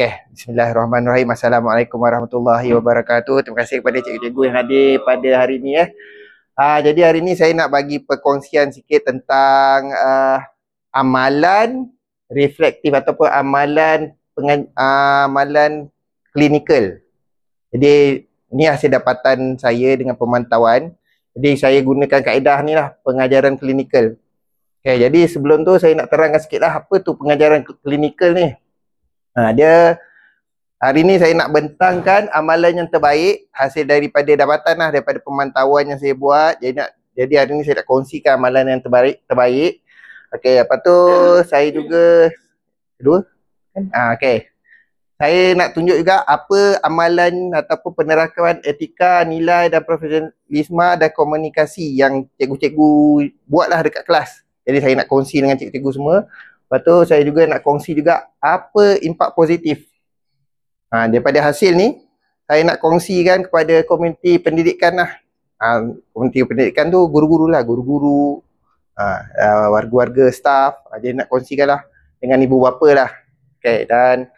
Okay, bismillahirrahmanirrahim. Assalamualaikum warahmatullahi wabarakatuh. Terima kasih kepada cikgu-cikgu yang hadir pada hari ini ya. Jadi hari ini saya nak bagi perkongsian sikit tentang amalan reflektif ataupun amalan amalan klinikal. Jadi ini hasil dapatan saya dengan pemantauan. Jadi saya gunakan kaedah ni lah, pengajaran klinikal. Okay, jadi sebelum tu saya nak terangkan sikit lah apa tu pengajaran klinikal ni. Dia hari ni saya nak bentangkan amalan yang terbaik hasil daripada dapatan lah, daripada pemantauan yang saya buat. Jadi hari ni saya nak kongsikan amalan yang terbaik. Okey, lepas tu saya juga okey. Saya nak tunjuk juga apa amalan ataupun penerapan etika, nilai dan profesionalisme dan komunikasi yang cikgu-cikgu buatlah dekat kelas. Jadi saya nak kongsi dengan cikgu-cikgu semua. Lepas tu saya juga nak kongsi juga apa impak positif. Daripada hasil ni, saya nak kongsikan kepada komuniti pendidikan lah. Komuniti pendidikan tu guru-guru lah, guru-guru, warga-warga, staff. Dia nak kongsikan lah dengan ibu bapa lah. Okay, dan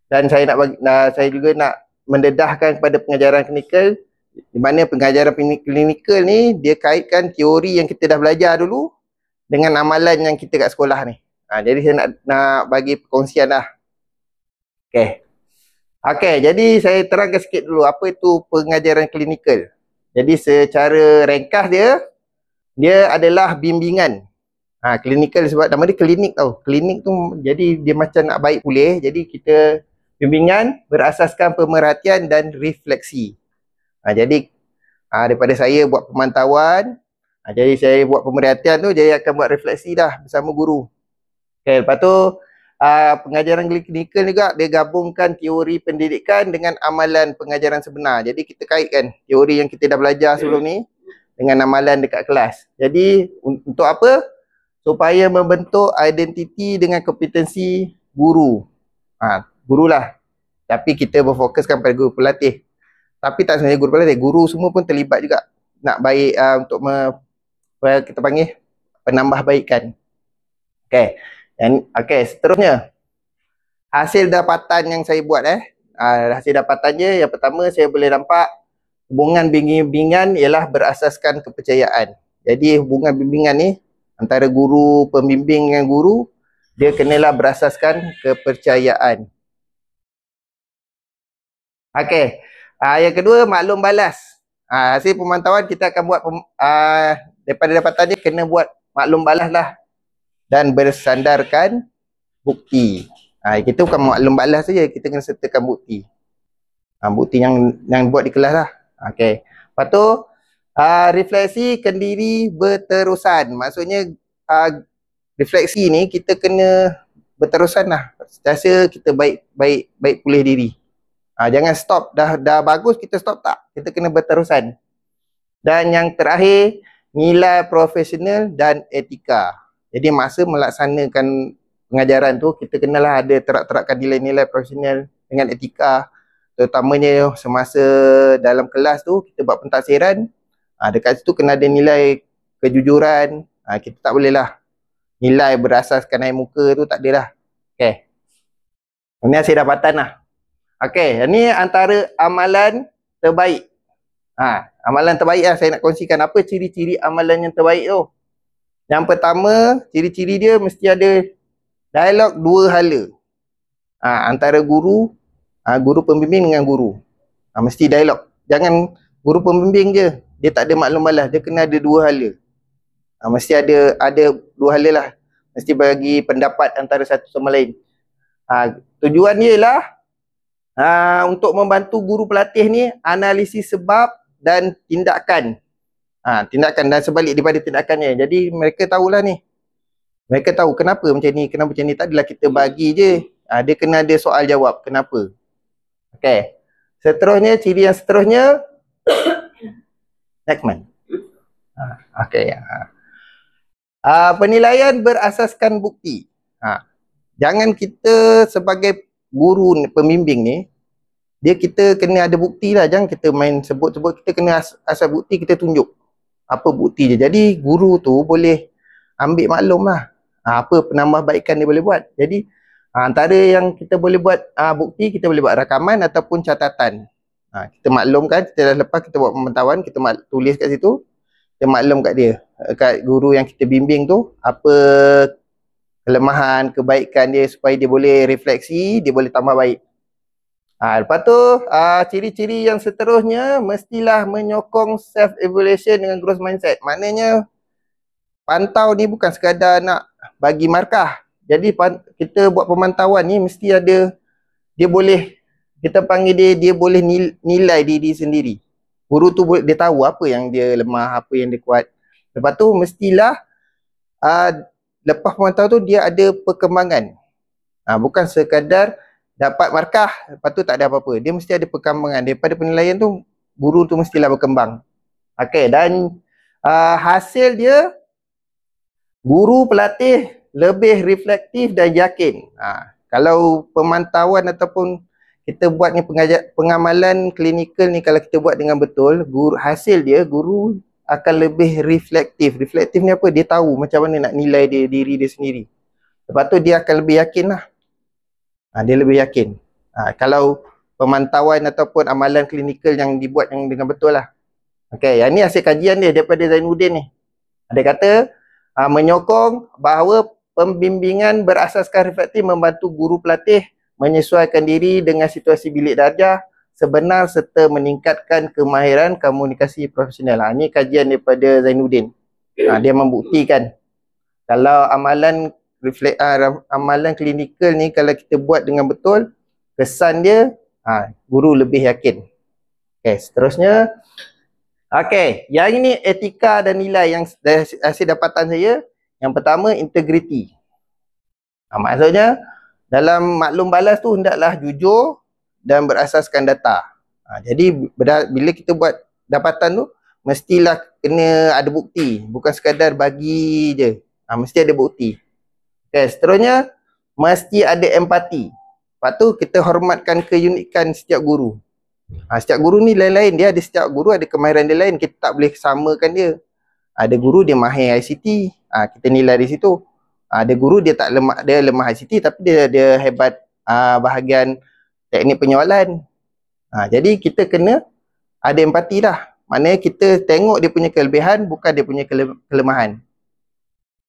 saya juga nak mendedahkan kepada pengajaran klinikal, di mana pengajaran klinikal ni dia kaitkan teori yang kita dah belajar dulu dengan amalan yang kita kat sekolah ni. Jadi saya nak bagi perkongsian lah. Okey, jadi saya terangkan sikit dulu apa itu pengajaran klinikal. Jadi secara ringkas dia adalah bimbingan. Klinikal sebab nama dia klinik tau. Klinik tu jadi dia macam nak baik pulih. Jadi kita bimbingan berasaskan pemerhatian dan refleksi. Jadi daripada saya buat pemantauan, jadi saya buat pemerhatian tu, jadi akan buat refleksi dah bersama guru. Okay, lepas tu pengajaran klinikal juga dia gabungkan teori pendidikan dengan amalan pengajaran sebenar. Jadi kita kaitkan teori yang kita dah belajar sebelum ni dengan amalan dekat kelas. Jadi untuk apa? Supaya membentuk identiti dengan kompetensi guru. Gurulah. Tapi kita berfokuskan pada guru pelatih. Tapi tak sebenarnya guru pelatih, guru semua pun terlibat juga. Nak baik untuk kita panggil penambahbaikan. Okey, seterusnya. Hasil dapatan yang saya buat hasil dapatannya yang pertama saya boleh nampak hubungan bimbingan ialah berasaskan kepercayaan. Jadi hubungan bimbingan ni antara guru, pembimbing dengan guru, dia kenalah berasaskan kepercayaan. Okey. Yang kedua, maklum balas. Hasil pemantauan kita akan buat daripada dapatannya kena buat maklum balas lah dan bersandarkan bukti. Kita bukan maklum balas saja, kita kena sertakan bukti. Bukti yang buat di kelas lah. Okey. Lepas tu refleksi kendiri berterusan. Maksudnya refleksi ni kita kena berterusan lah. Sentiasa kita baik pulih diri. Jangan stop, dah bagus kita stop, tak. Kita kena berterusan. Dan yang terakhir, nilai profesional dan etika. Jadi masa melaksanakan pengajaran tu, kita kenalah ada terak-terakkan nilai-nilai profesional dengan etika. Terutamanya semasa dalam kelas tu, kita buat pentafsiran. Dekat situ kena ada nilai kejujuran. Kita tak boleh lah nilai berasaskan air muka tu, tak ada lah. Okay. Ini hasil dapatan lah. Okey, ini antara amalan terbaik. Amalan terbaik lah saya nak kongsikan. Apa ciri-ciri amalan yang terbaik tu? Yang pertama, ciri-ciri dia mesti ada dialog dua hala. Antara guru pembimbing dengan guru. Mesti dialog. Jangan guru pembimbing je, dia tak ada maklum balas, dia kena ada dua hala. Mesti ada dua hala lah. Mesti bagi pendapat antara satu sama lain. Tujuan dia ialah untuk membantu guru pelatih ni analisis sebab dan tindakan. Tindakan dan sebalik daripada tindakannya. Jadi mereka tahulah ni. Mereka tahu kenapa macam ni, kenapa macam ni. Tak adalah kita bagi je. Dia kena ada soal jawab. Kenapa? Okey. Seterusnya, ciri yang seterusnya next man. Okey. Penilaian berasaskan bukti. Jangan kita sebagai guru pembimbing ni, kita kena ada bukti lah. Jangan kita main sebut-sebut, kita kena asal bukti, kita tunjuk apa bukti je. Jadi guru tu boleh ambil maklum lah apa penambahbaikan dia boleh buat. Jadi Antara yang kita boleh buat bukti, kita boleh buat rakaman ataupun catatan. Kita maklumkan, kita dah lepas kita buat pemantauan, kita tulis kat situ, kita maklum kat dia, kat guru yang kita bimbing tu, apa kelemahan, kebaikan dia supaya dia boleh refleksi, dia boleh tambah baik. Lepas tu, ciri-ciri yang seterusnya, mestilah menyokong self-evaluation dengan growth mindset. Maknanya, pantau ni bukan sekadar nak bagi markah. Jadi kita buat pemantauan ni mesti ada, dia boleh, kita panggil dia boleh nilai diri sendiri. Guru tu dia tahu apa yang dia lemah, apa yang dia kuat. Lepas tu mestilah lepas pemantauan tu dia ada perkembangan. Bukan sekadar dapat markah, lepas tu tak ada apa-apa. Dia mesti ada perkembangan. Daripada penilaian tu, guru tu mestilah berkembang. Okey, dan hasil dia, guru pelatih lebih reflektif dan yakin. Kalau pemantauan ataupun kita buat ni pengamalan klinikal ni, kalau kita buat dengan betul, hasil dia, guru akan lebih reflektif. Reflektif ni apa? Dia tahu macam mana nak nilai diri dia sendiri. Lepas tu dia akan lebih yakin lah. Dia lebih yakin. Kalau pemantauan ataupun amalan klinikal yang dibuat yang dengan betul lah. Okey, yang ni hasil kajian dia daripada Zainuddin ni. Dia kata, menyokong bahawa pembimbingan berasaskan reflektif membantu guru pelatih menyesuaikan diri dengan situasi bilik darjah sebenar serta meningkatkan kemahiran komunikasi profesional. Ini kajian daripada Zainuddin. Dia membuktikan kalau amalan klinikal ni kalau kita buat dengan betul, kesan dia guru lebih yakin. Okey, seterusnya. Okey, yang ini etika dan nilai yang hasil dapatan saya. Yang pertama, integriti. Maksudnya, dalam maklum balas tu hendaklah jujur dan berasaskan data. Jadi, bila kita buat dapatan tu, mestilah kena ada bukti. Bukan sekadar bagi je. Mesti ada bukti. Okay, seterusnya, mesti ada empati. Lepas tu, kita hormatkan keunikan setiap guru. Setiap guru ni lain-lain. Dia ada setiap guru ada kemahiran dia lain. Kita tak boleh samakan dia. Ada guru dia mahir ICT. Kita nilai di situ. Ada guru dia tak lemah, dia lemah ICT tapi dia hebat bahagian teknik penyawalan. Jadi kita kena ada empati dah. Maknanya kita tengok dia punya kelebihan bukan dia punya kelemahan.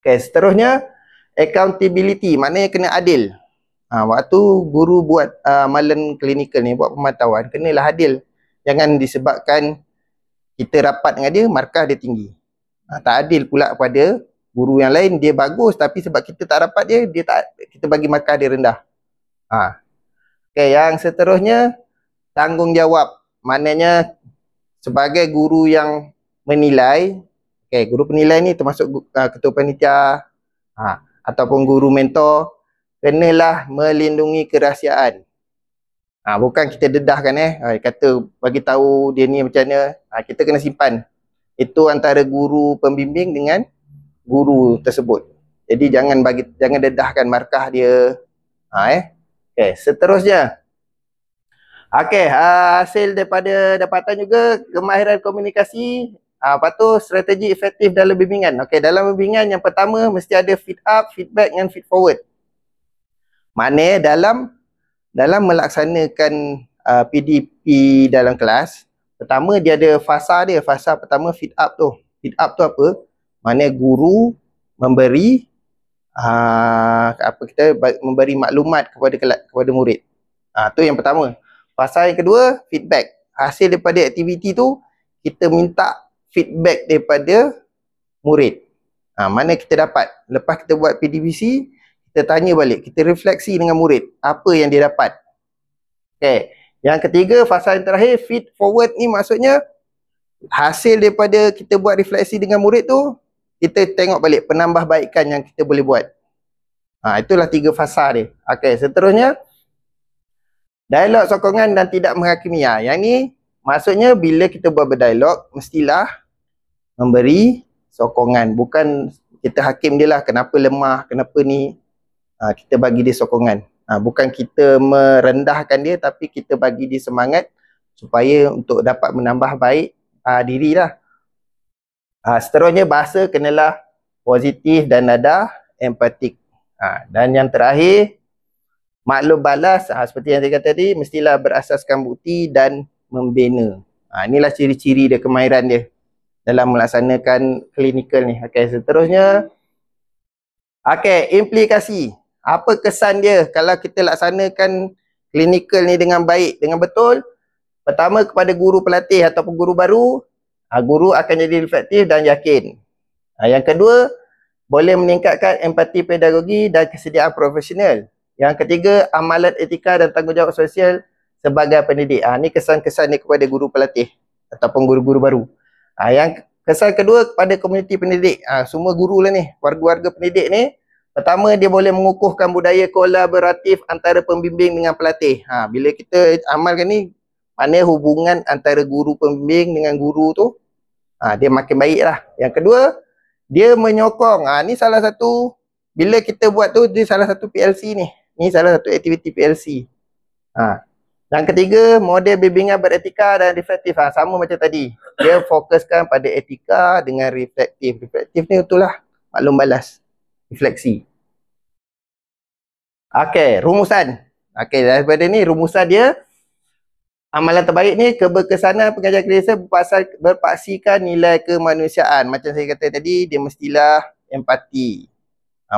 Okay, seterusnya accountability, maknanya kena adil. Waktu guru buat amalan klinikal ni, buat pemantauan, kenalah adil. Jangan disebabkan kita rapat dengan dia, markah dia tinggi. Tak adil pula pada guru yang lain, dia bagus tapi sebab kita tak rapat dia, kita bagi markah dia rendah. Okay, yang seterusnya tanggungjawab. Maknanya sebagai guru yang menilai, okay, guru penilai ni termasuk ketua panitia ataupun guru mentor, kenalah melindungi kerahsiaan. Bukan kita dedahkan kata bagi tahu dia ni macam mana, kita kena simpan. Itu antara guru pembimbing dengan guru tersebut. Jadi jangan dedahkan markah dia. Okey, seterusnya. Okey, hasil daripada dapatan juga kemahiran komunikasi. Lepas tu strategi efektif dalam bimbingan. Okey, dalam bimbingan yang pertama mesti ada feed up, feedback dan feed forward. Maknanya dalam melaksanakan PDP dalam kelas, pertama dia ada fasa dia. Fasa pertama feed up tu. Feed up tu apa? Maknanya guru memberi memberi maklumat kepada murid. Tu yang pertama. Fasa yang kedua, feedback. Hasil daripada aktiviti tu, kita minta feedback daripada murid. Mana kita dapat. Lepas kita buat PDPC, kita tanya balik, kita refleksi dengan murid apa yang dia dapat. Okay. Yang ketiga, fasa yang terakhir, feed forward ni maksudnya hasil daripada kita buat refleksi dengan murid tu, kita tengok balik penambahbaikan yang kita boleh buat. Itulah 3 fasa dia. Okey, seterusnya dialog sokongan dan tidak menghakimi. Yang ni maksudnya bila kita buat berdialog, mestilah memberi sokongan. Bukan kita hakim dia lah, kenapa lemah, kenapa ni. Kita bagi dia sokongan. Bukan kita merendahkan dia, tapi kita bagi dia semangat supaya untuk dapat menambah baik diri lah. Seterusnya bahasa kenalah positif dan nada empatik. Dan yang terakhir, Maklum balas, seperti yang saya kata tadi, mestilah berasaskan bukti dan membina. Inilah ciri-ciri dia, kemahiran dia dalam melaksanakan klinikal ni. Okey, seterusnya. Okey, implikasi. Apa kesan dia kalau kita laksanakan klinikal ni dengan baik, dengan betul? Pertama, kepada guru pelatih ataupun guru baru, guru akan jadi reflektif dan yakin. Yang kedua, boleh meningkatkan empati pedagogi dan kesediaan profesional. Yang ketiga, amalan etika dan tanggungjawab sosial sebagai pendidik. Ini kesan-kesan dia kepada guru pelatih ataupun guru-guru baru. Yang kesan kedua kepada komuniti pendidik. Semua guru lah ni, warga-warga pendidik ni. Pertama, dia boleh mengukuhkan budaya kolaboratif antara pembimbing dengan pelatih. Bila kita amalkan ni, mana hubungan antara guru pembimbing dengan guru tu, dia makin baik lah. Yang kedua, dia menyokong. Ni salah satu, bila kita buat tu, dia salah satu PLC ni. Ni salah satu aktiviti PLC. Yang ketiga, model bimbingan beretika dan reflektif. Sama macam tadi. Dia fokuskan pada etika dengan reflektif. Reflektif ni itulah maklum balas. Refleksi. Okey, rumusan. Okey, daripada ni rumusan dia. Amalan terbaik ni, keberkesanan pengajar klinikal berpaksikan nilai kemanusiaan. Macam saya kata tadi, dia mestilah empati.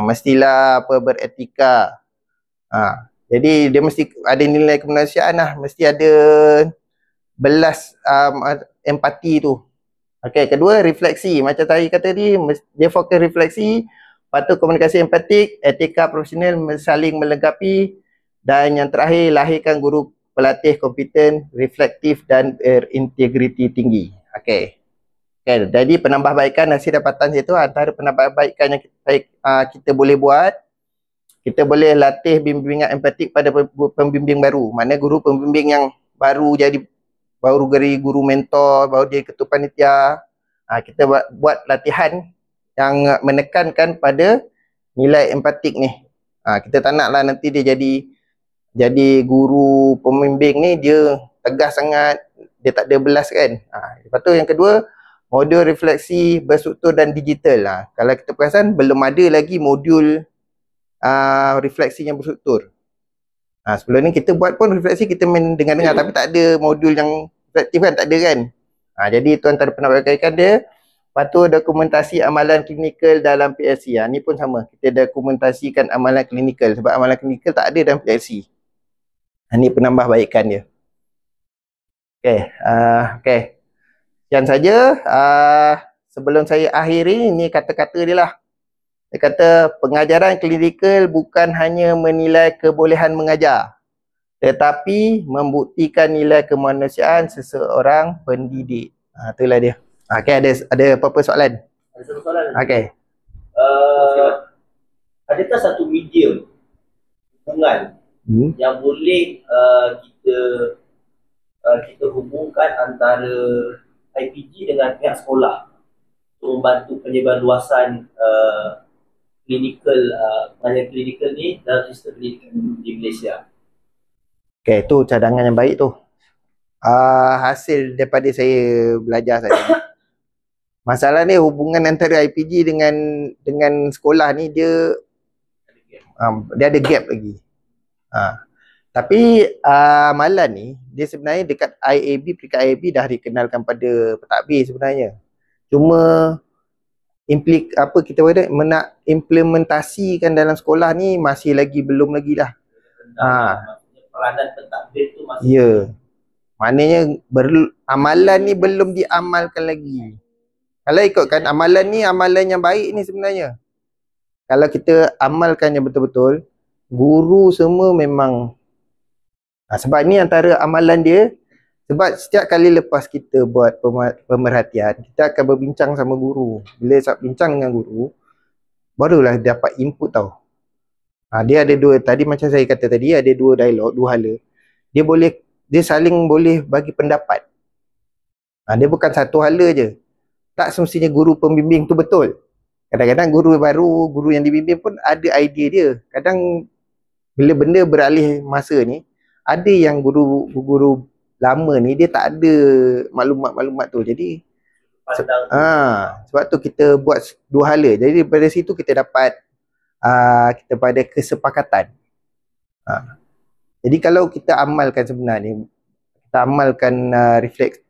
Mestilah beretika. Jadi dia mesti ada nilai kemanusiaan lah. Mesti ada belas empati tu. Okey, kedua, refleksi. Macam saya kata tadi, dia fokus refleksi. Lepas tu komunikasi empatik, etika profesional saling melengkapi. Dan yang terakhir, lahirkan guru pelatih kompeten, reflektif dan berintegriti tinggi. Okey. Jadi penambahbaikan hasil dapatan itu, antara penambahbaikan yang kita boleh buat, kita boleh latih bimbingan empatik pada pembimbing baru. Mana guru pembimbing yang baru jadi guru mentor, baru jadi ketua panitia. Kita buat latihan yang menekankan pada nilai empatik ni. Kita tak naklah nanti dia jadi guru pembimbing ni dia tegas sangat, dia tak ada belas kan. Lepas tu yang kedua, modul refleksi berstruktur dan digital. Kalau kita perasan belum ada lagi modul refleksi yang berstruktur. Sebelum ni kita buat pun refleksi kita main dengar-dengar tapi tak ada modul yang reflektif kan, tak ada kan. Jadi itu antara penambahbaikan dia. Lepas tu dokumentasi amalan klinikal dalam PLC. Ni pun sama, kita dokumentasikan amalan klinikal sebab amalan klinikal tak ada dalam PLC. Ini penambahbaikan dia. Okey. Sekian saja. Sebelum saya akhiri, ni kata-kata dia lah. Dia kata pengajaran klinikal bukan hanya menilai kebolehan mengajar, tetapi membuktikan nilai kemanusiaan seseorang pendidik. Itulah dia. Okey, ada apa-apa soalan? Ada satu soalan. Okey. Adakah satu medium hubungan yang boleh kita hubungkan antara IPG dengan pihak sekolah untuk membantu penyebaran luasan pengajaran klinikal ni dalam sistem pendidikan di Malaysia? Okey, tu cadangan yang baik tu. Hasil daripada saya belajar saja. Masalah ni hubungan antara IPG dengan sekolah ni dia ada gap lagi. Tapi amalan ni dia sebenarnya dekat IAB, peringkat IAB dah dikenalkan pada pentadbir sebenarnya. Cuma nak implementasikan dalam sekolah ni masih lagi belum lagi lah. Peranan pentadbir tu masih. Ya. Maknanya amalan ni belum diamalkan lagi. Kalau ikutkan amalan ni, amalan yang baik ni sebenarnya. Kalau kita amalkan yang betul-betul, guru semua memang sebab ni antara amalan dia. Sebab setiap kali lepas kita buat pemerhatian, kita akan berbincang sama guru. Bila bincang dengan guru, barulah dapat input tau. Dia ada dua, tadi macam saya kata tadi, ada dua dialog, dua hala. Dia saling boleh bagi pendapat. Dia bukan satu hala je. Tak semestinya guru pembimbing tu betul. Kadang-kadang guru baru, guru yang dibimbing pun ada idea dia. Kadang bila benda beralih masa ni, ada yang guru lama ni dia tak ada maklumat-maklumat tu. Jadi sebab tu kita buat dua hala. Jadi daripada situ kita dapat kita pada kesepakatan. Jadi kalau kita amalkan sebenarnya, kita amalkan refleks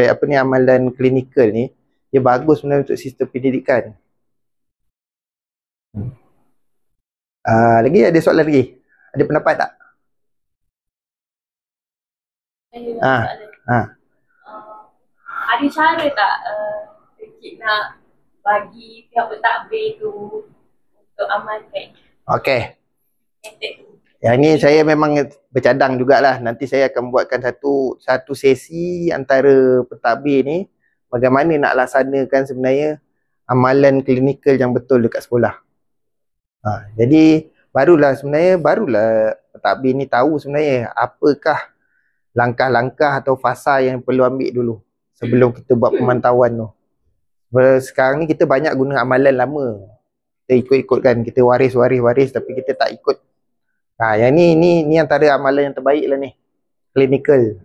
apa ni, amalan klinikal ni, dia bagus sebenarnya untuk sistem pendidikan. Lagi ada soalan lagi? Ada pendapat tak? Ada cara tak Cik nak bagi pihak pentadbir tu untuk amalkan Okey. method tu? Yang ni saya memang bercadang jugalah. Nanti saya akan buatkan satu sesi antara pentadbir ni, bagaimana nak laksanakan sebenarnya amalan klinikal yang betul dekat sekolah. Jadi barulah pentadbir ni tahu sebenarnya apakah langkah-langkah atau fasa yang perlu ambil dulu sebelum kita buat pemantauan tu. Sekarang ni kita banyak guna amalan lama. Kita ikut-ikutkan, kita waris tapi kita tak ikut. Yang ni antara amalan yang terbaik lah ni, klinikal.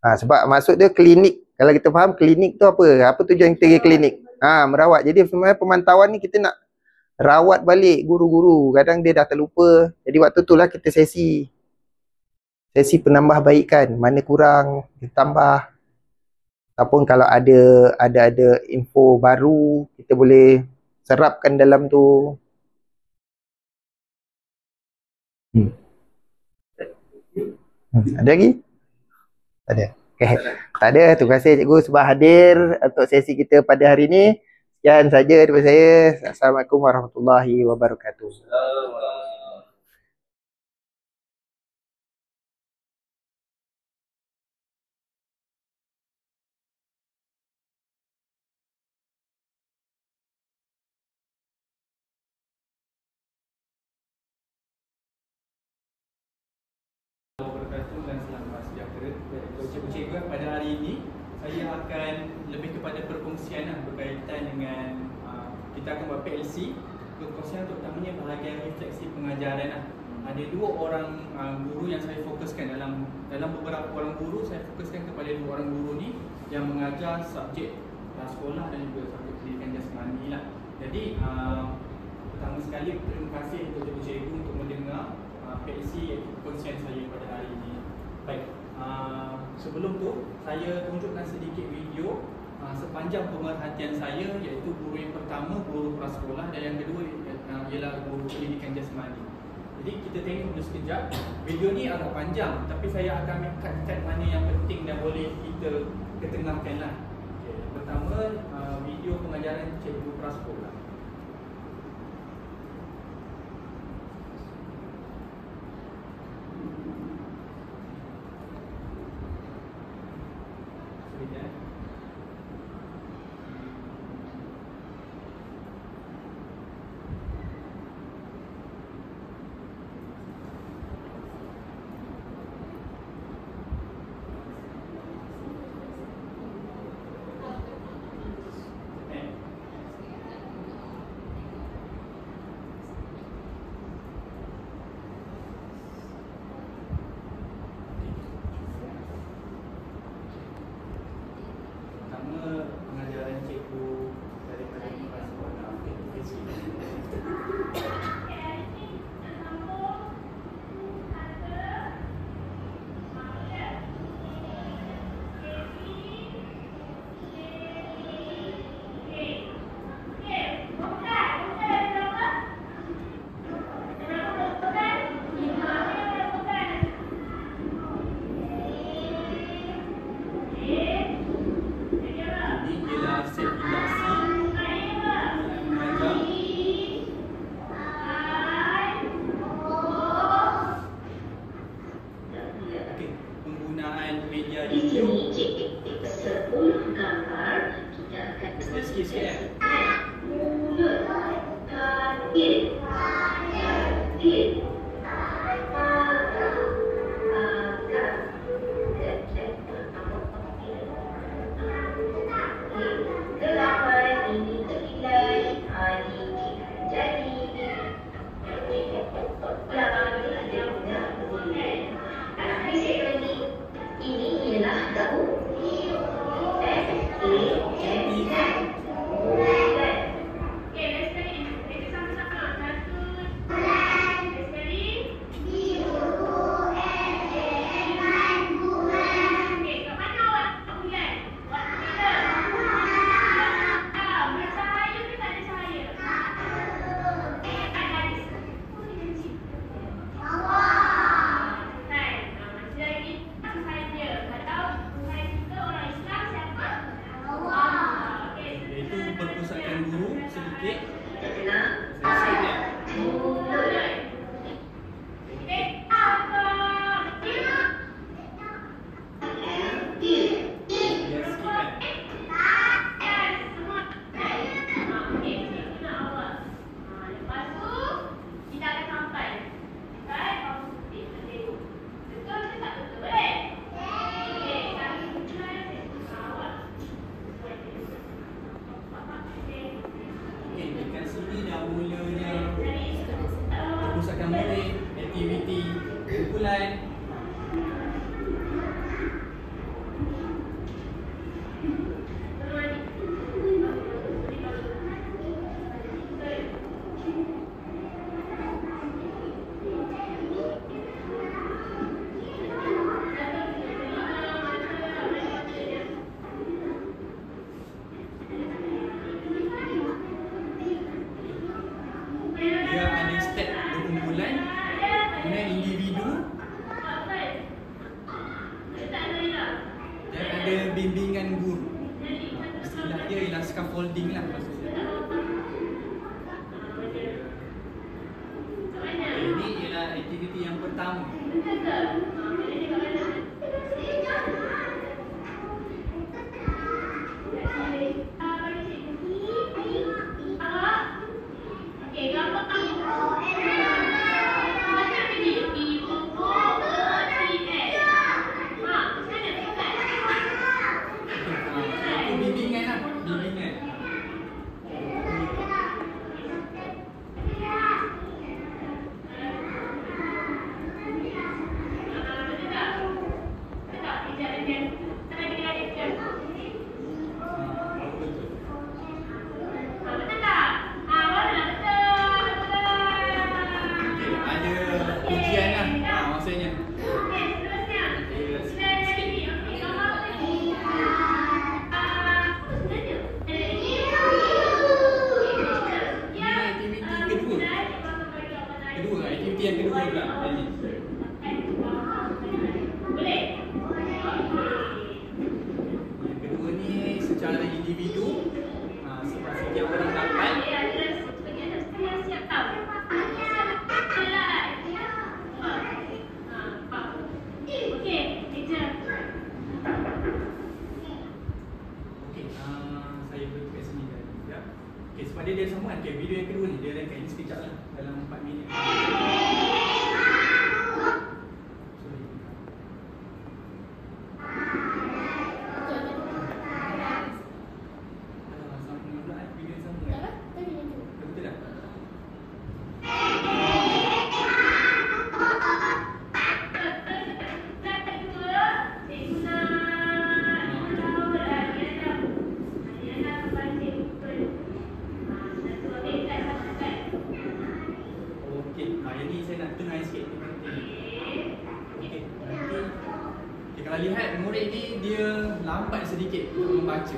Sebab maksud dia klinik. Kalau kita faham klinik tu apa tujuan kita pergi klinik? Merawat. Jadi sebenarnya pemantauan ni kita nak rawat balik guru-guru. Kadang dia dah terlupa. Jadi waktu tu lah kita sesi penambahbaikan, mana kurang kita tambah. Ataupun kalau ada info baru, kita boleh serapkan dalam tu. Ada lagi? Tak ada. Okay. Tak ada. Terima kasih cikgu sebab hadir untuk sesi kita pada hari ini. Sekian saja daripada saya. Assalamualaikum warahmatullahi wabarakatuh. Dan selamat sejahtera. Cikgu-cikgu, pada hari ini saya akan lebih kepada perkongsian berkaitan dengan kita akan buat PLC. Perkongsian terutamanya bahagian refleksi pengajaran. Ada dua orang guru yang saya fokuskan dalam beberapa orang guru. Saya fokuskan kepada dua orang guru ni yang mengajar subjek sekolah dan juga subjek pendidikan jasmani lah. Jadi pertama sekali terima kasih untuk cikgu-cikgu untuk mendengar PLC perkongsian saya pada hari ini. Baik, sebelum tu saya tunjukkan sedikit video sepanjang pemerhatian saya, iaitu guru yang pertama guru prasekolah dan yang kedua ialah guru pendidikan jasmani. Jadi kita tengok dulu sekejap. Video ni agak panjang tapi saya akan ambil cut-cut mana yang penting dan boleh kita ketengahkan lah. Okay. Pertama video pengajaran cikgu prasekolah. Pengajaran cikgu daripada prasekolah. ada bimbingan guru. Istilah dia ialah scaffolding lah maksudnya. Ini ialah aktiviti yang pertama. Bimbingan lah, bimbingan. Aktiviti yang kedua pula ini. Yang kedua ni secara individu, setiap orang dapat saya boleh kat sini kan. Ya. Okey, sebab dia sambungan. Okey, video yang kedua ni dia rangkai ini sekejap lah dalam 4 minit. Kalau lihat murid ni dia lambat sedikit untuk membaca.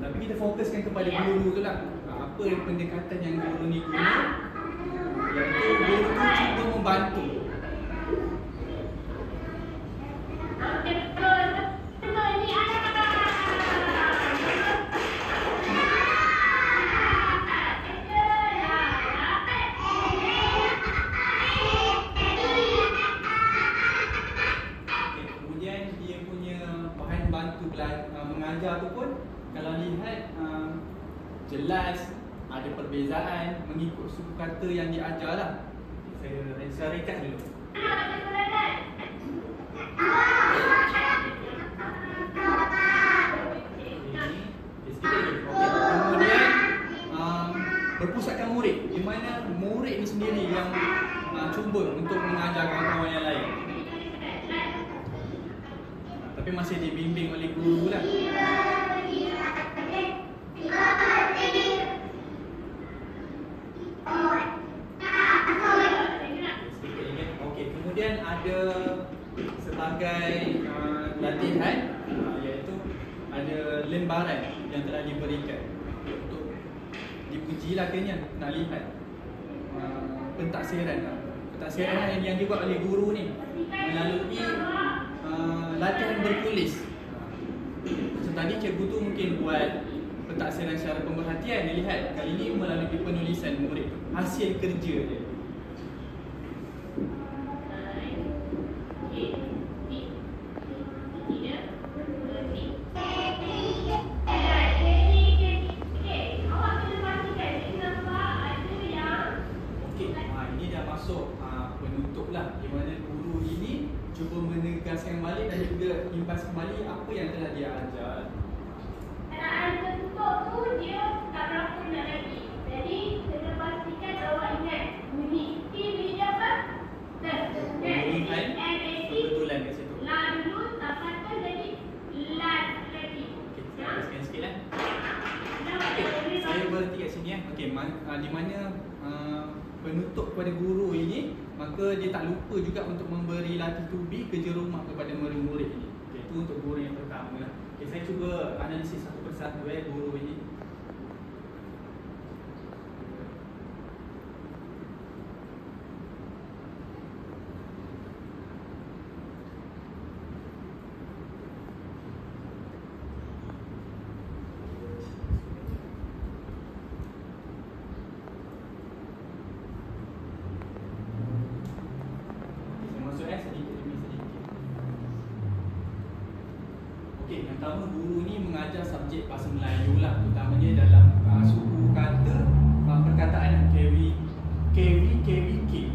Tapi kita fokuskan kepada guru tu lah. Apa pendekatan yang guru ni guna, iaitu guru tu cuba membantu. Mengajar tu pun kalau lihat jelas ada perbezaan mengikut suku kata yang diajar lah. Saya rekat dulu. Kemudian berpusatkan murid, di mana murid ni sendiri yang cuba untuk mengajar kawan-kawan yang lain. Tapi masih dibimbing oleh guru lah. Okey, kemudian ada sebagai latihan, iaitu ada lembaran yang telah diberikan untuk dipuji lah kena nak lihat pentaksiran yang dibuat oleh guru ni melalui latihan bertulis. So, tadi cikgu tu mungkin buat pentaksiran secara pemerhatian. Dia lihat kali ni melalui penulisan murid, hasil kerja dia. Ini dah masuk penutup lah, di mana guru ini cuba menegaskan kembali dan juga imbas kembali apa yang telah dia ajar. Kenaan tertutup tu dia tak berapa nak lagi. Jadi kena pastikan awak ingat bunyi T bunyi dia apa? Kebetulan kat situ. La dulu tak patut jadi lan lagi. Okey, saya teruskan sikit lah. Okay, saya berhenti kat sini. Okey, di mana penutup kepada guru ini, maka dia tak lupa juga untuk memberi latih tubi kerja rumah kepada murid-murid ini. Okay, itu untuk guru yang pertama lah. Okay, saya cuba analisis satu persatu guru ini. Okey, yang pertama guru ni mengajar subjek bahasa Melayu lah, terutamanya dalam suku kata perkataan KVK,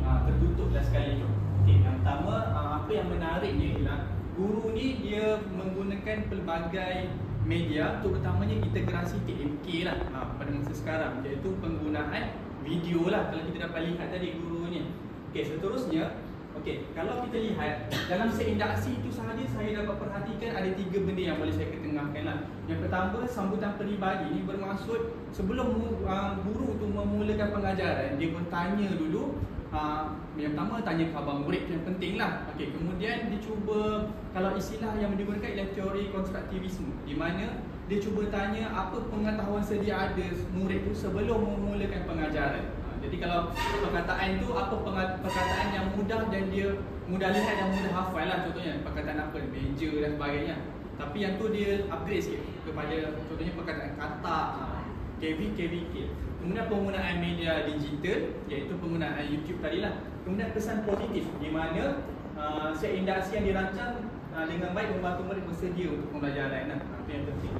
tertutup dah sekali tu. Okey, yang pertama apa yang menariknya ialah guru ni dia menggunakan pelbagai media, terutamanya integrasi TMK lah pada masa sekarang, iaitu penggunaan video lah kalau kita dapat lihat tadi guru ni. Okey, seterusnya, okey, kalau kita lihat dalam seindaksi itu sahaja saya dapat perhatikan ada 3 benda yang boleh saya ketengahkan lah. Yang pertama, sambutan peribadi ni bermaksud sebelum guru tu memulakan pengajaran, dia bertanya dulu. Yang pertama, tanya khabar murid, yang penting lah. Okey, kemudian dia cuba, kalau istilah yang digunakan ialah teori konstruktivisme, di mana dia cuba tanya apa pengetahuan sedia ada murid tu sebelum memulakan pengajaran. Jadi kalau perkataan tu apa perkataan yang mudah dan dia mudah lihat dan mudah hafal lah, contohnya perkataan apa, meja dan sebagainya. Tapi yang tu dia upgrade sikit kepada contohnya perkataan kata, KVK. Kemudian penggunaan media digital, iaitu penggunaan YouTube tadilah. Kemudian kesan positif, di mana seindaksi yang dirancang dengan baik membantu murid bersedia untuk pembelajaran. Itu yang penting.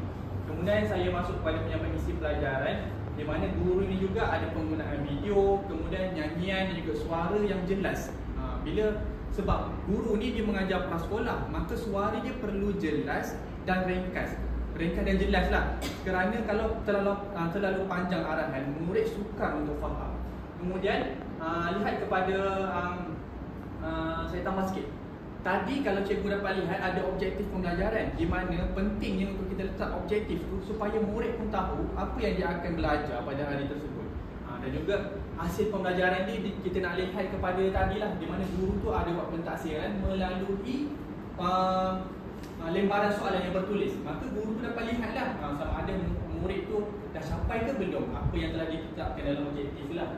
Kemudian saya masuk kepada penyampai isi pelajaran, di mana guru ini juga ada penggunaan video, kemudian nyanyian dan juga suara yang jelas. Sebab guru ni dia mengajar prasekolah, maka suara dia perlu jelas dan ringkas dan jelas lah. Kerana kalau terlalu panjang arahan, murid sukar untuk faham. Kemudian lihat kepada saya tambah sikit. Tadi kalau cikgu dapat lihat ada objektif pembelajaran, di mana pentingnya untuk kita letak objektif tu supaya murid pun tahu apa yang dia akan belajar pada hari tersebut. Dan juga hasil pembelajaran ni kita nak lihat kepada tadilah, di mana guru tu ada buat pentaksiran melalui lembaran soalan yang bertulis. Maka guru tu dapat lihatlah sama ada murid tu dah capai ke belum apa yang telah ditetapkan dalam objektif lah.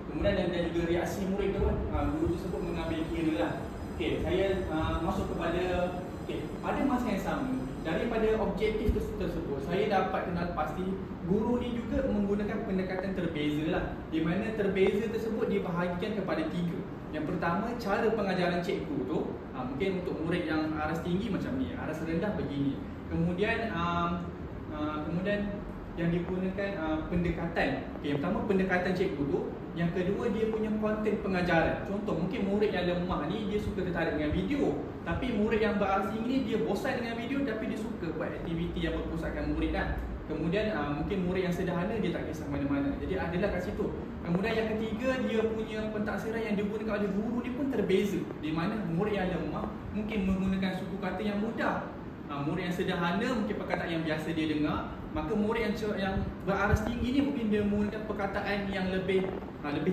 Kemudian dan juga reaksi murid tu guru tersebut mengambil kira lah. Okey, saya masuk kepada pada masa yang sama, daripada objektif tersebut saya dapat kenal pasti guru ni juga menggunakan pendekatan terbeza lah, di mana terbeza tersebut dibahagikan kepada 3. Yang pertama, cara pengajaran cikgu tu mungkin untuk murid yang aras tinggi macam ni, aras rendah begini. Kemudian yang digunakan pendekatan. Okey, yang pertama pendekatan cikgu tu. Yang kedua, dia punya konten pengajaran. Contoh, mungkin murid yang lemah ni dia suka tertarik dengan video, tapi murid yang beraras tinggi ni dia bosan dengan video tapi dia suka buat aktiviti yang berpusatkan murid kan. Kemudian mungkin murid yang sederhana dia tak kisah mana-mana. Jadi adalah kat situ. Kemudian yang ketiga, dia punya pentaksiran yang digunakan oleh guru ni pun terbeza, di mana murid yang lemah mungkin menggunakan suku kata yang mudah. Murid yang sederhana mungkin perkataan yang biasa dia dengar. Maka murid yang beraras tinggi ni mungkin dia menggunakan perkataan yang lebih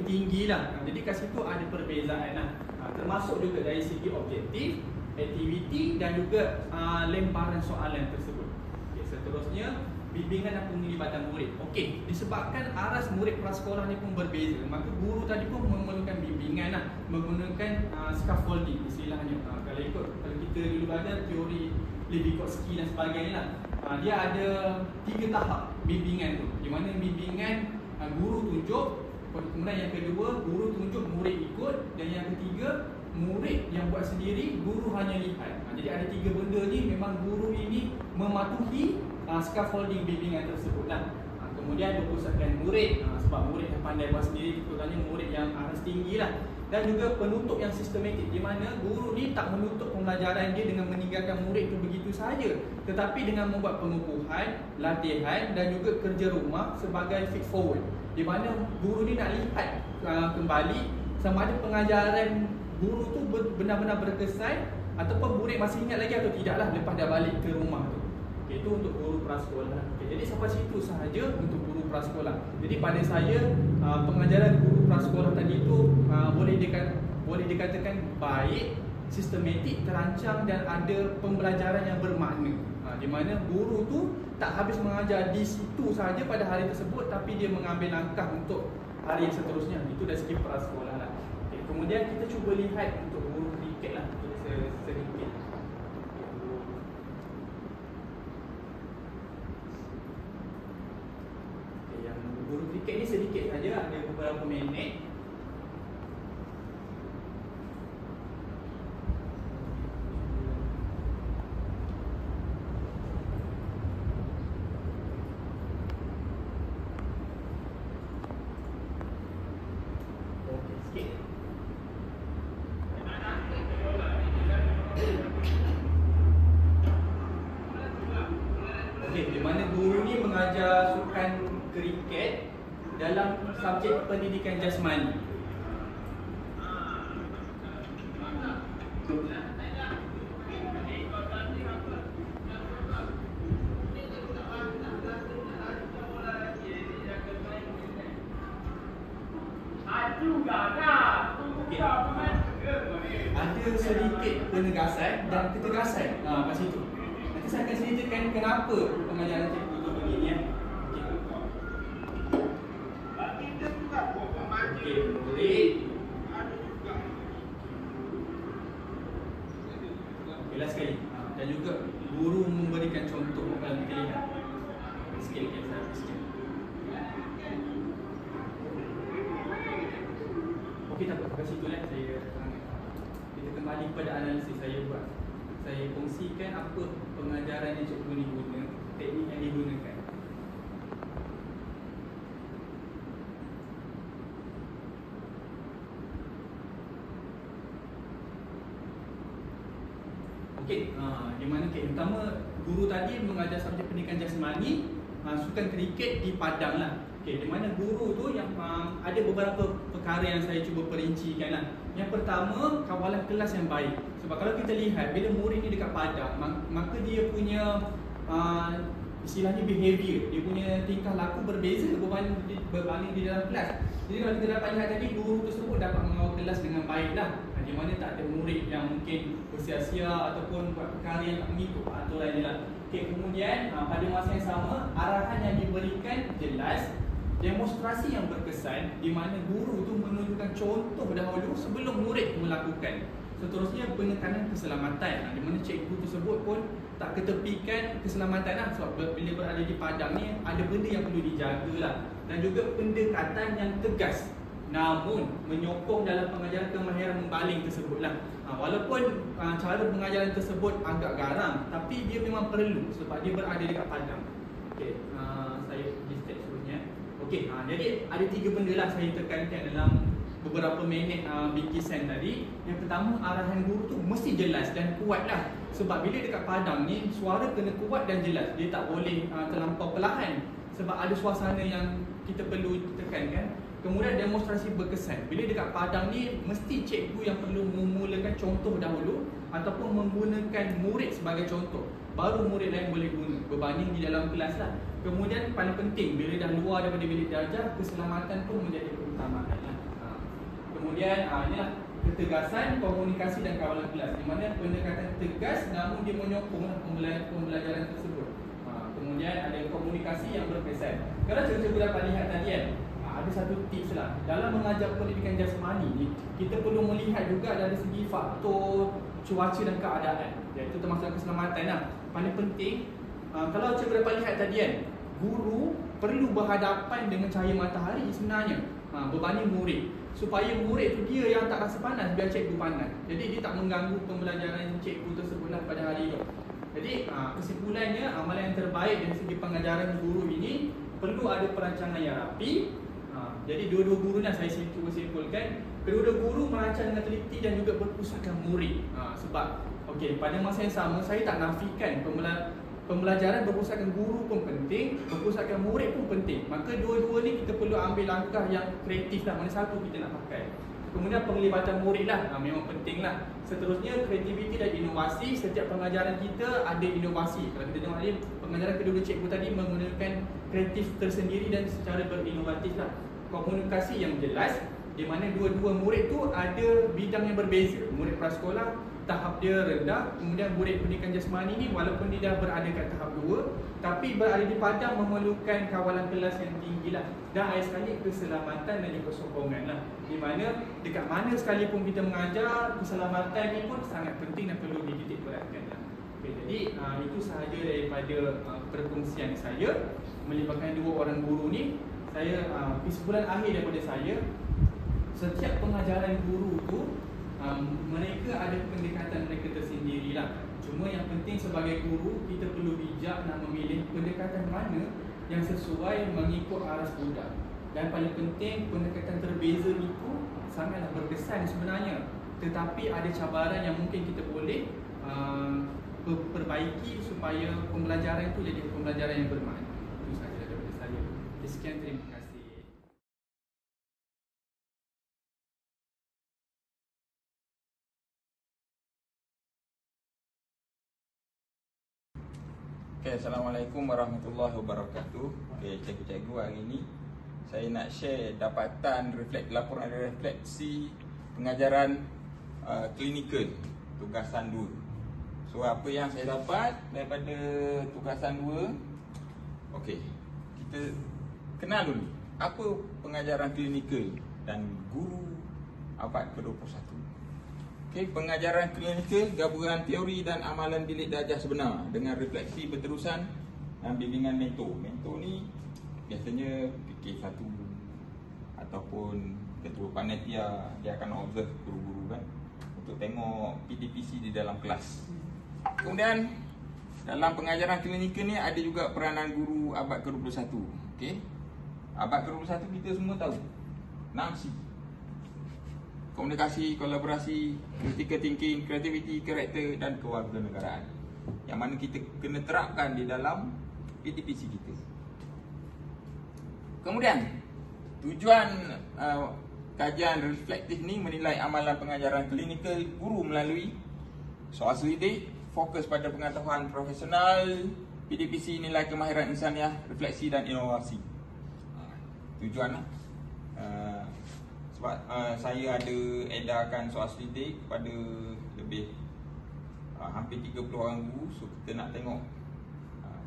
tinggi lah. Jadi kat situ ada perbezaan lah. Termasuk juga dari segi objektif, aktiviti dan juga lemparan soalan tersebut. Okay, seterusnya, bimbingan dan penglibatan murid. Okey, disebabkan aras murid prasekolah ni pun berbeza, maka guru tadi pun memerlukan bimbingan lah, menggunakan scaffolding istilahnya. Kalau kita dulu belajar teori Levi-Kotsky dan sebagainya lah, dia ada 3 tahap bimbingan tu, di mana bimbingan guru tunjuk, kemudian yang kedua guru tunjuk, murid ikut, dan yang ketiga murid yang buat sendiri, guru hanya lihat. Jadi ada 3 benda ni memang guru ini mematuhi scaffolding bimbingan tersebut lah. Kemudian berpusatkan murid, sebab murid yang pandai buat sendiri, terutamanya murid yang aras tinggi lah. Dan juga penutup yang sistematik, di mana guru ni tak menutup pembelajaran dia dengan meninggalkan murid itu begitu saja, tetapi dengan membuat pengukuhan, latihan dan juga kerja rumah sebagai feed forward, di mana guru ni nak lihat kembali sama ada pengajaran guru tu benar-benar berkesan ataupun murid masih ingat lagi atau tidaklah lepas dah balik ke rumah tu. Itu untuk guru prasekolah. Jadi sampai situ sahaja untuk guru prasekolah. Jadi pada saya pengajaran guru prasekolah tadi itu boleh dikatakan baik, sistematik, terancang dan ada pembelajaran yang bermakna. Di mana guru tu tak habis mengajar di situ sahaja pada hari tersebut, tapi dia mengambil langkah untuk hari yang seterusnya. Itu dari segi prasekolah lah. Kemudian kita cuba lihat untuk guru kriket lah, sedikit. Yang guru kriket ni sedikit saja, ada beberapa minit. Okey, di mana guru ni mengajar sukan kriket dalam subjek pendidikan jasmani. Okay. Ada sedikit penegasan dan ketegasan kat situ. Nanti saya akan ceritakan kenapa pengajaran cikgu tu begini ya. Okey, murid. Okey, last sekali. Dan juga guru memberikan contoh kalau kita lihat. Sikit saya sikit. Okey, tak apa, kat situ lah saya terangkan. Kita kembali kepada analisis saya buat. Saya kongsikan apa pengajaran yang cikgu ni guna, teknik yang digunakan. Okey, di mana pertama guru tadi mengajar subjek pendidikan jasmani, sukan kriket di Padang lah. Okey, di mana guru tu yang ada beberapa perkara yang saya cuba perincikan lah. Yang pertama, kawalan kelas yang baik. Sebab kalau kita lihat bila murid ni dekat Padang, maka dia punya istilahnya behavior, dia punya tingkah laku berbeza berbanding di dalam kelas. Jadi kalau kita dapat lihat tadi, guru tersebut dapat mengawal kelas dengan baik lah. Di mana tak ada murid yang mungkin bersia-sia ataupun buat perkara yang tak mengikut aturan dia lah. Okey, kemudian pada masa yang sama, arahan yang diberikan jelas, demonstrasi yang berkesan di mana guru tu menunjukkan contoh dahulu sebelum murid melakukan. Seterusnya penekanan keselamatan, di mana cikgu tersebut pun tak ketepikan keselamatan lah. Sebab bila berada di Padang ni ada benda yang perlu dijaga lah. Dan juga pendekatan yang tegas, namun menyokong dalam pengajaran kemahiran membaling tersebut lah. Walaupun cara pengajaran tersebut agak garang, tapi dia memang perlu sebab dia berada dekat Padang. Okey, saya pergi step seterusnya. Okey, jadi ada 3 benda lah saya tekankan dalam beberapa minit bingkisan tadi. Yang pertama, arahan guru tu mesti jelas dan kuat lah. Sebab bila dekat Padang ni, suara kena kuat dan jelas. Dia tak boleh terlampau perlahan. Sebab ada suasana yang kita perlu tekankan. Kemudian demonstrasi berkesan. Bila dekat Padang ni, mesti cikgu yang perlu memulakan contoh dahulu ataupun menggunakan murid sebagai contoh. Baru murid lain boleh guna berbanding di dalam kelas lah. Kemudian paling penting, bila dah luar daripada bilik darjah, keselamatan pun menjadi keutamaan lah. Kemudian inilah ketegasan, komunikasi dan kawalan kelas. Di mana pendekatan tegas namun dia menyokong pembelajaran tersebut. Kemudian ada komunikasi yang berkesan. Kalau cikgu dapat lihat tadi kan, ada satu tips lah. Dalam mengajar pendidikan jasmani ni, kita perlu melihat juga dari segi faktor cuaca dan keadaan. Iaitu termasuk keselamatan lah. Paling penting, kalau cikgu dapat lihat tadi kan, guru perlu berhadapan dengan cahaya matahari sebenarnya, berbanding murid. Supaya murid tu dia yang tak rasa panas, biar cikgu panas. Jadi dia tak mengganggu pembelajaran cikgu tersebut lah pada hari itu. Jadi kesimpulannya, amalan yang terbaik dari segi pengajaran guru ini perlu ada perancangan yang rapi. Jadi dua-dua guru ni saya cuba simpulkan, kedua-dua guru merancang dengan teliti dan juga berpusatkan murid. Sebab okey, pada masa yang sama saya tak nafikan pembelajaran berpusatkan guru pun penting, berpusatkan murid pun penting. Maka dua-dua ni kita perlu ambil langkah yang kreatif lah, mana satu kita nak pakai. Kemudian penglibatan murid lah, memang penting lah. Seterusnya kreativiti dan inovasi. Setiap pengajaran kita ada inovasi. Kalau kita tengok tadi, pengajaran kedua cikgu tadi menggunakan kreatif tersendiri dan secara berinovatif lah. Komunikasi yang jelas, di mana dua-dua murid tu ada bidang yang berbeza. Murid prasekolah tahap dia rendah, kemudian murid pendidikan jasmani ni walaupun dia dah berada kat tahap 2, tapi berada di Padang memerlukan kawalan kelas yang tinggi lah. Dan akhir sekali keselamatan dan juga sokongan lah. Di mana dekat mana sekalipun kita mengajar, keselamatan ni pun sangat penting dan perlu dititik beratkan lah. Okay, jadi itu sahaja daripada perkongsian saya melibatkan dua orang guru ni. Saya kesimpulan akhir daripada saya, setiap pengajaran guru tu mereka ada pendekatan mereka tersendiri lah. Cuma yang penting sebagai guru, kita perlu bijak nak memilih pendekatan mana yang sesuai mengikut aras budak. Dan paling penting, pendekatan terbeza itu sangatlah berkesan sebenarnya. Tetapi ada cabaran yang mungkin kita boleh perbaiki supaya pembelajaran itu jadi pembelajaran yang bermakna. Itu sahaja daripada saya. Okay, sekian, terima kasih. Okay, Assalamualaikum warahmatullahi wabarakatuh. Okay, cikgu-cikgu, hari ini saya nak share dapatan laporan refleksi pengajaran klinikal tugasan 2. So, apa yang saya dapat daripada tugasan 2? Okey, kita kenal dulu apa pengajaran klinikal dan guru abad ke-21. Okey, pengajaran klinikal gabungan teori dan amalan bilik darjah sebenar dengan refleksi berterusan dan bimbingan mentor. Mentor ni biasanya PK1 ataupun ketua panitia, dia akan observe guru-guru kan untuk tengok PDPC di dalam kelas. Kemudian dalam pengajaran klinikal ni ada juga peranan guru abad ke-21. Okey. Abad ke-21 kita semua tahu 6C. Komunikasi, kolaborasi, critical thinking, creativity, karakter dan kewarganegaraan. Yang mana kita kena terapkan di dalam PDPC kita. Kemudian tujuan kajian reflektif ni menilai amalan pengajaran klinikal guru melalui soal selidik, fokus pada pengetahuan profesional, PDPC nilai kemahiran insaniah, refleksi dan inovasi. Tujuan lah. Sebab saya ada edarkan soal selidik kepada lebih hampir 30 orang guru. So kita nak tengok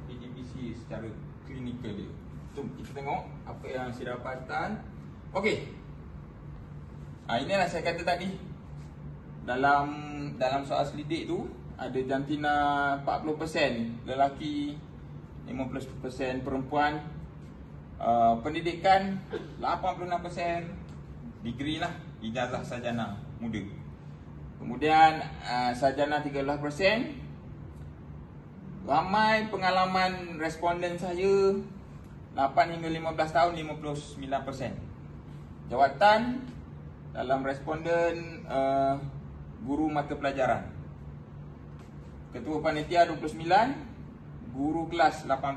PDPC secara klinikal dia. So kita tengok apa yang saya dapatkan. Okey. Inilah saya kata tadi. Dalam soal selidik tu ada jantina 40%, lelaki 50% perempuan. Pendidikan 86%, degree lah, ijazah sarjana muda. Kemudian sarjana 13%. Ramai pengalaman responden saya 8 hingga 15 tahun 59%. Jawatan dalam responden guru mata pelajaran. Ketua panitia 29, guru kelas 18%.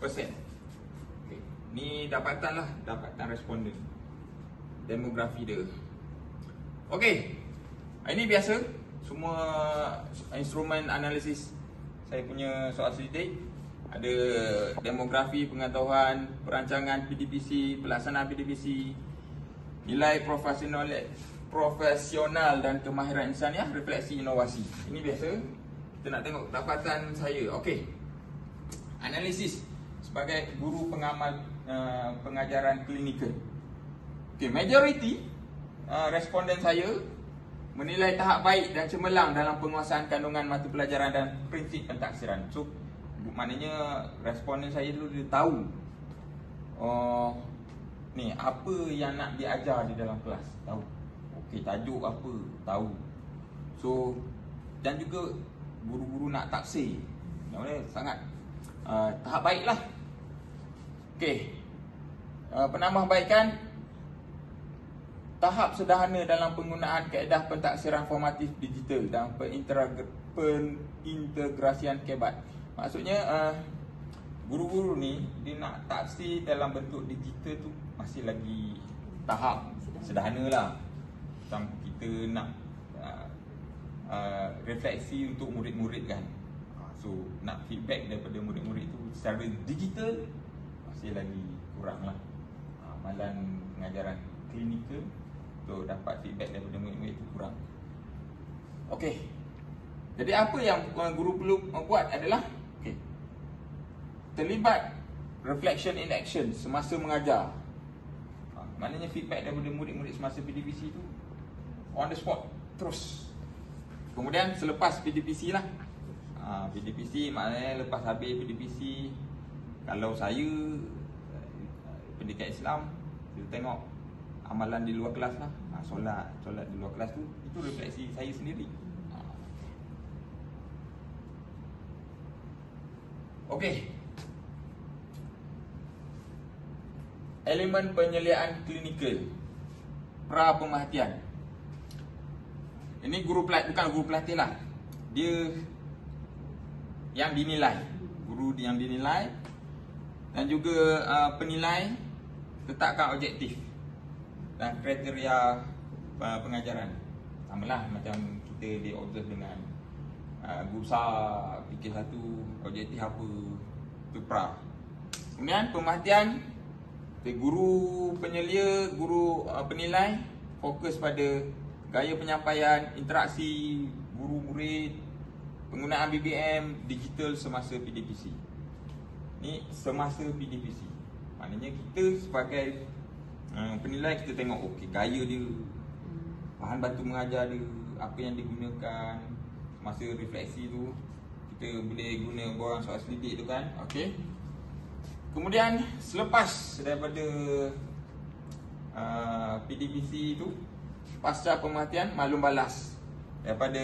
Okay. Ni dapatan responden. Demografi dia. Okey. Ini biasa semua instrumen analisis saya punya soal selidik. Ada demografi, pengetahuan, perancangan PDPC, pelaksanaan PDPC, nilai profesional dan kemahiran insaniah, refleksi inovasi. Ini biasa. Kita nak tengok dapatan saya. Okey. Analisis sebagai guru pengamal pengajaran klinikal. Okey, majoriti responden saya menilai tahap baik dan cemerlang dalam penguasaan kandungan mata pelajaran dan prinsip pentaksiran. So, maknanya responden saya dulu dia tahu ni apa yang nak diajar di dalam kelas, tahu. Okey, tajuk apa, tahu. So, dan juga guru-guru nak taksir. Namanya sangat tahap baiklah. Okey. Penambahbaikan tahap sederhana dalam penggunaan kaedah pentaksiran formatif digital dan pengintegrasian kebat. Maksudnya guru-guru ni dia nak taksir dalam bentuk digital tu masih lagi tahap sederhana lah. Macam kita nak refleksi untuk murid-murid kan. So nak feedback daripada murid-murid tu secara digital masih lagi kurang lah. Amalan pengajaran klinikal untuk dapat feedback daripada murid-murid itu kurang. Okey. Jadi apa yang guru perlu buat adalah terlibat reflection in action semasa mengajar. Maknanya feedback daripada murid-murid semasa PDPC itu on the spot terus. Kemudian selepas PDPC lah. PDPC maknanya lepas habis PDPC, kalau saya pendidikan Islam, kita tengok amalan di luar kelas lah. Solat di luar kelas tu, itu refleksi saya sendiri. Okey. Elemen penyeliaan klinikal, pra pemerhatian. Ini bukan guru pelatih lah. Dia yang dinilai. Guru yang dinilai dan juga penilai tetapkan objektif dan kriteria pengajaran. Samalah macam kita di-observe dengan guru besar, fikir satu, objektif apa, tu pra. Kemudian pemerhatian guru penyelia, guru penilai fokus pada gaya penyampaian, interaksi guru-murid, penggunaan BBM digital semasa PDPC. Ni semasa PDPC. Maknanya kita sebagai penilai, kita tengok okey gaya dia, bahan bantu mengajar dia, apa yang digunakan masa refleksi tu, kita boleh guna borang soal selidik tu kan. Okey. Kemudian selepas daripada PDPC tu, pasca pemerhatian, maklum balas daripada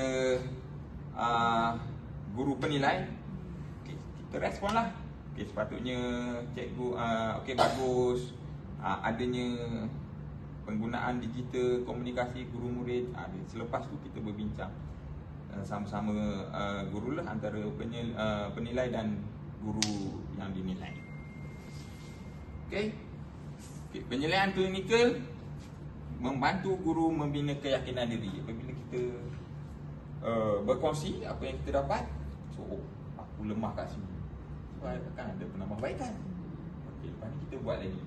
guru penilai. Okay, kita respon lah. Okay, sepatutnya cikgu okay, bagus, adanya penggunaan digital komunikasi guru murid. Selepas tu kita berbincang sama-sama guru lah, antara penilai dan guru yang dinilai. Okay. Penilaian klinikal membantu guru membina keyakinan diri. Apabila kita berkongsi apa yang kita dapat, so aku lemah kat sini, so akan ada penambahbaikan. Okey, lepas ni kita buat lagi.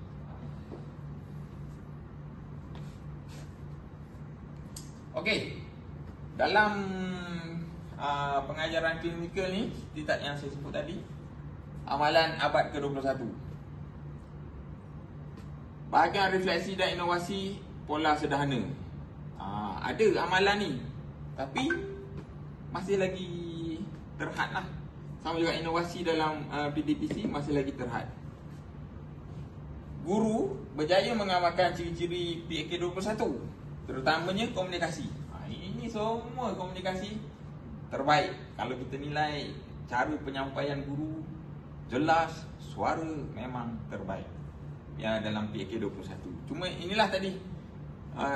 Okey, dalam pengajaran klinikal ni, seperti yang saya sebut tadi, amalan abad ke-21, bahagian refleksi dan inovasi pola sederhana. Ada amalan ni, tapi masih lagi terhad lah. Sama juga inovasi dalam PDPC masih lagi terhad. Guru berjaya mengamalkan ciri-ciri PAK 21, terutamanya komunikasi. Ini semua komunikasi terbaik. Kalau kita nilai cara penyampaian guru, jelas, suara memang terbaik ya dalam PAK 21. Cuma inilah tadi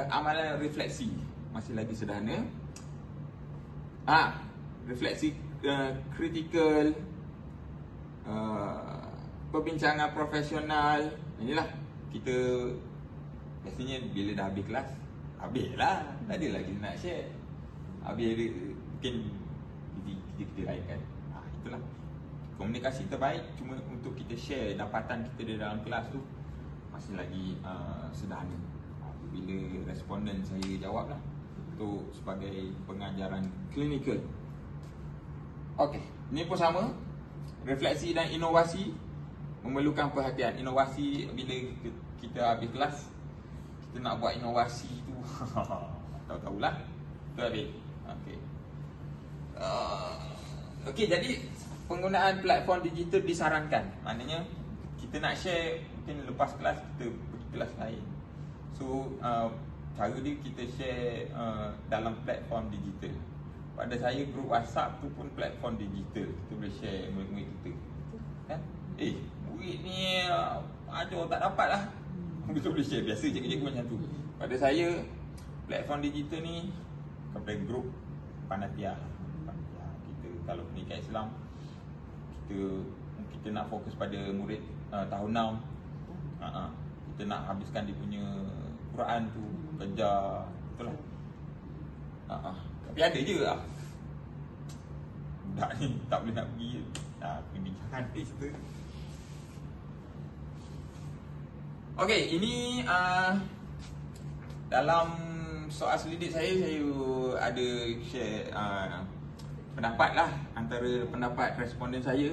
amalan refleksi masih lagi sederhana. Refleksi kritikal, perbincangan profesional. Inilah kita biasanya bila dah habis kelas, habislah, tak ada lagi nak share. Habis mungkin kita lainkan. Itulah komunikasi terbaik. Cuma untuk kita share dapatan kita di dalam kelas tu masih lagi sederhana. Bila responden saya jawab lah, untuk sebagai pengajaran klinikal. Okey, ini pun sama. Refleksi dan inovasi memerlukan perhatian. Inovasi bila kita habis kelas, kita nak buat inovasi tu tahu-tahulah. Tu habis. Okey. Okey, jadi penggunaan platform digital disarankan. Maknanya kita nak share, mungkin lepas kelas kita pergi kelas lain. So cara dia kita share dalam platform digital. Pada saya grup WhatsApp tu pun platform digital. Kita boleh share murid-murid kita kan? Murid ni ajar tak dapat lah, kita boleh share. Biasa cikgu-cikgu macam tu. Pada saya platform digital ni kepada grup panitia. Kita kalau pendidikan Islam, kita nak fokus pada murid tahun 6. Kita nak habiskan dia punya Quran tu, kejar, itulah. Tapi ada je lah budak ni tak boleh nak pergi perbincangan ni cerita. Okey, ini dalam soal selidik saya ada share pendapat lah, antara pendapat responden saya.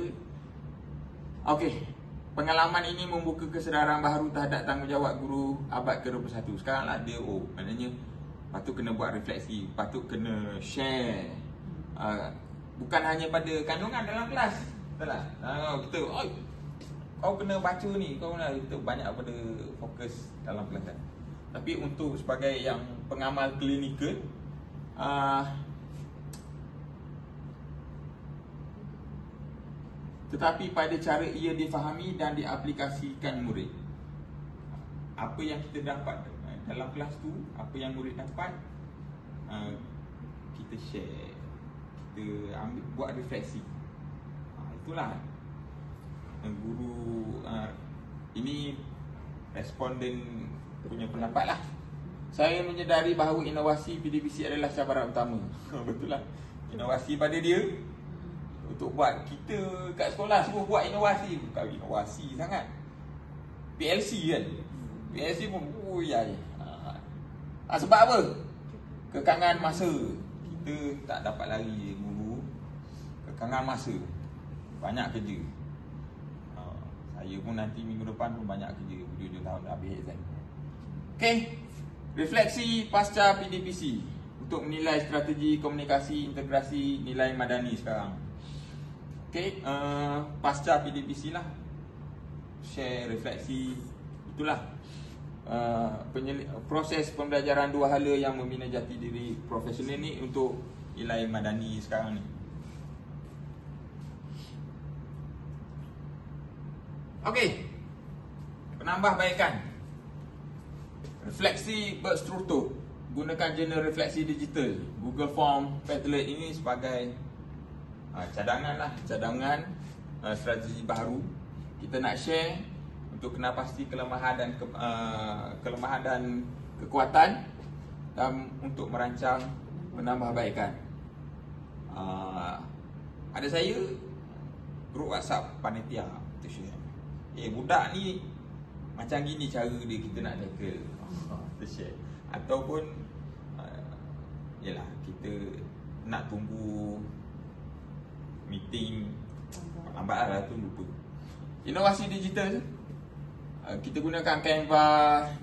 Okey, pengalaman ini membuka kesedaran baharu terhadap tanggungjawab guru abad ke-21. Sekarang lah dia, maknanya patut kena buat refleksi, patut kena share. Bukan hanya pada kandungan dalam kelas. Betul tak? Kita, kau kena baca ni, kau kena, kita banyak pada fokus dalam kelas kan. Tapi untuk sebagai yang pengamal klinikal, tetapi pada cara ia difahami dan diaplikasikan murid. Apa yang kita dapat dalam kelas tu, apa yang murid dapat, kita share, kita ambil, buat refleksi. itulah guru ini responden punya pendapat lah. Saya menyedari bahawa inovasi PDPC adalah cabaran utama. Betul lah. Inovasi pada dia untuk buat kita kat sekolah suruh buat inovasi. Bukan inovasi sangat. PLC kan. PLC pun sebab apa? Kekangan masa. Kita tak dapat lari guru. Kekangan masa. Banyak kerja. Saya pun nanti minggu depan pun banyak kerja. 7 tahun dah habis exam. Okey. Refleksi pasca PDPC untuk menilai strategi komunikasi integrasi nilai madani sekarang. Okey, pasca PDPC lah. Share refleksi itulah proses pembelajaran dua hala yang membina jati diri profesional ni untuk nilai madani sekarang ni. Okey. Penambahbaikan. Refleksi berstruktur. Gunakan jurnal refleksi digital. Google Form, Padlet ini sebagai cadangan lah. Cadangan strategi baru. Kita nak share untuk kena pasti kelemahan dan kekuatan dan untuk merancang penambahbaikan. Ada saya grup WhatsApp panitia tu share. Budak ni macam gini cara dia, kita nak tackle. Share. Ataupun yalah, kita nak tunggu meeting lambat lah tu, lupa. Inovasi digital, kita gunakan Canva,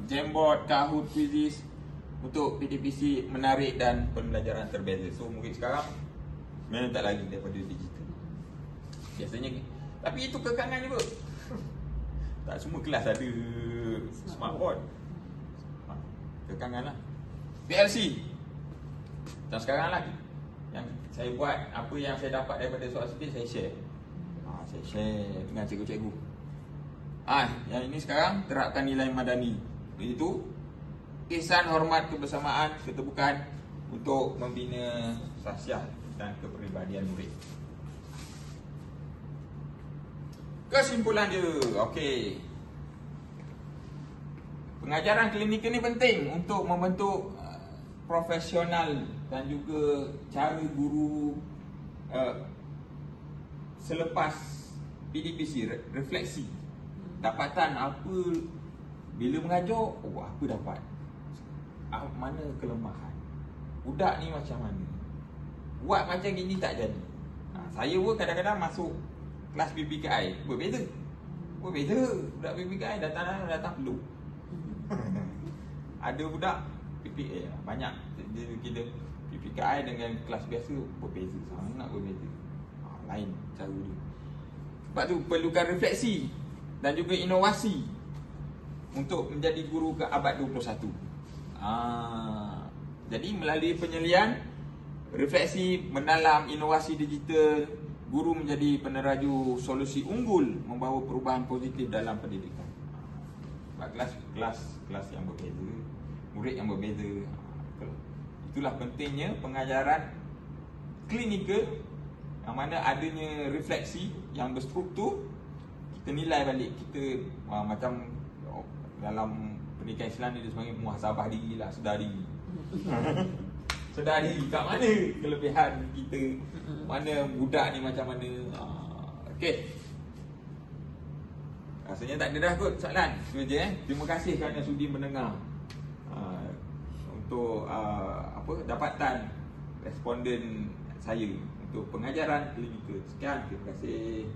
Jamboard, Kahoot, Quizzes untuk PDPC menarik dan pembelajaran terbeza. So murid sekarang memang tak lagi daripada digital biasanya. Tapi itu kekangan juga. Tak semua kelas ada smartboard. Kekangan lah. PLC macam sekarang lah, yang saya buat, apa yang saya dapat daripada soal sikit saya share. Saya share dengan cikgu-cikgu. Yang ini sekarang terapkan nilai madani, iaitu ihsan, hormat, kebersamaan, keterbukaan untuk membina sahsiah dan kepribadian murid. Kesimpulan dia, okey. Pengajaran klinikal ni penting untuk membentuk profesional dan juga cara guru selepas PDPC, refleksi. Dapatan apa bila mengajar, apa dapat? Mana kelemahan? Budak ni macam mana? Buat macam gini tak jadi. Saya pun kadang-kadang masuk kelas PPKI, berbeza. Budak PPKI datang peluk. Ada budak PPKI banyak, dia kira PPKI dengan kelas biasa berbeza, sangat berbeza. Lain cara dia. Sebab tu perlukan refleksi dan juga inovasi untuk menjadi guru ke abad 21. Jadi melalui penyelian, refleksi, mendalam, inovasi digital, guru menjadi peneraju solusi unggul membawa perubahan positif dalam pendidikan. Kelas yang berbeza, murid yang berbeza. Itulah pentingnya pengajaran klinikal yang mana adanya refleksi yang berstruktur. Kita nilai balik kita, macam dalam pendidikan Islam ni dia sebagai muhasabah diri lah, sedar diri. Sedar diri kat mana kelebihan kita, mana budak ni macam mana. Okey. Rasanya tak ada dah kot soalan. Itu je. Terima kasih kerana sudi mendengar untuk dapatan responden saya untuk pengajaran klinikal. Sekian, terima kasih.